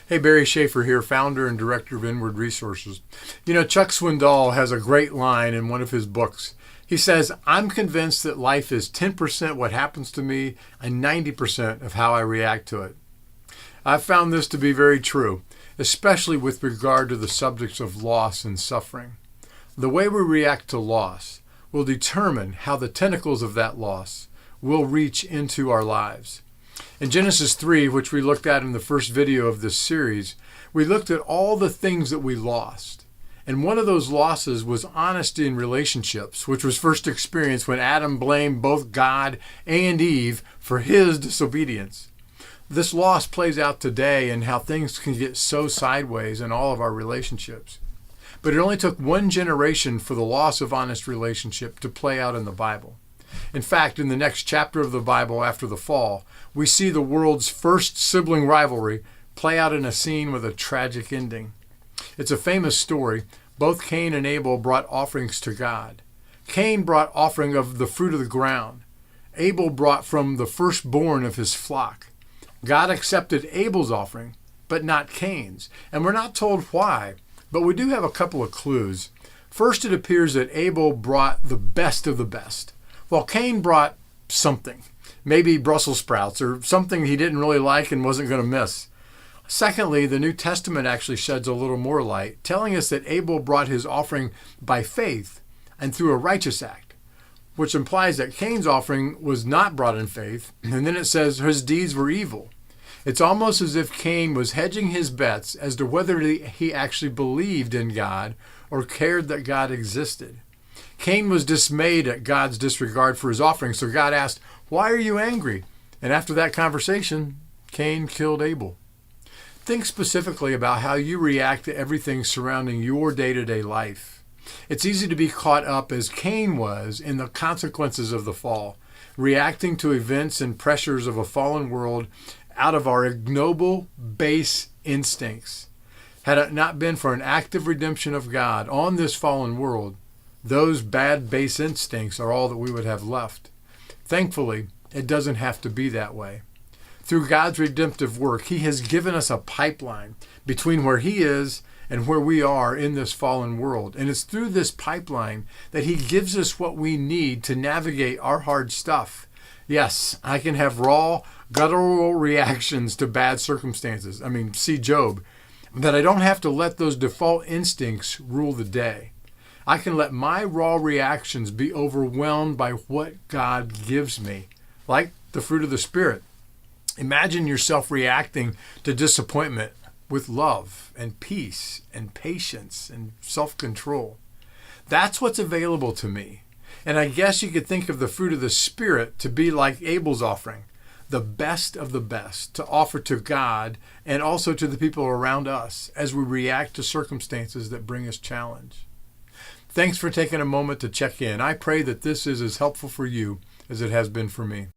Hey, Barry Schaefer here, founder and director of Inward Resources. You know, Chuck Swindoll has a great line in one of his books. He says, I'm convinced that life is 10% what happens to me and 90% of how I react to it. I've found this to be very true, especially with regard to the subjects of loss and suffering. The way we react to loss will determine how the tentacles of that loss will reach into our lives. In Genesis 3, which we looked at in the first video of this series, we looked at all the things that we lost. And one of those losses was honesty in relationships, which was first experienced when Adam blamed both God and Eve for his disobedience. This loss plays out today in how things can get so sideways in all of our relationships. But it only took one generation for the loss of honest relationship to play out in the Bible. In fact, in the next chapter of the Bible after the fall, we see the world's first sibling rivalry play out in a scene with a tragic ending. It's a famous story. Both Cain and Abel brought offerings to God. Cain brought offering of the fruit of the ground. Abel brought from the firstborn of his flock. God accepted Abel's offering, but not Cain's. And we're not told why, but we do have a couple of clues. First, it appears that Abel brought the best of the best, while Cain brought something, maybe Brussels sprouts or something he didn't really like and wasn't going to miss. Secondly, the New Testament actually sheds a little more light, telling us that Abel brought his offering by faith and through a righteous act, which implies that Cain's offering was not brought in faith, and then it says his deeds were evil. It's almost as if Cain was hedging his bets as to whether he actually believed in God or cared that God existed. Cain was dismayed at God's disregard for his offering, so God asked, "Why are you angry?" And after that conversation, Cain killed Abel. Think specifically about how you react to everything surrounding your day-to-day life. It's easy to be caught up, as Cain was, in the consequences of the fall, reacting to events and pressures of a fallen world out of our ignoble, base instincts. Had it not been for an active redemption of God on this fallen world, those bad base instincts are all that we would have left. Thankfully, it doesn't have to be that way. Through God's redemptive work, He has given us a pipeline between where He is and where we are in this fallen world. And it's through this pipeline that He gives us what we need to navigate our hard stuff. Yes, I can have raw, guttural reactions to bad circumstances. See Job. But I don't have to let those default instincts rule the day. I can let my raw reactions be overwhelmed by what God gives me, like the fruit of the Spirit. Imagine yourself reacting to disappointment with love and peace and patience and self-control. That's what's available to me. And I guess you could think of the fruit of the Spirit to be like Abel's offering, the best of the best to offer to God and also to the people around us as we react to circumstances that bring us challenge. Thanks for taking a moment to check in. I pray that this is as helpful for you as it has been for me.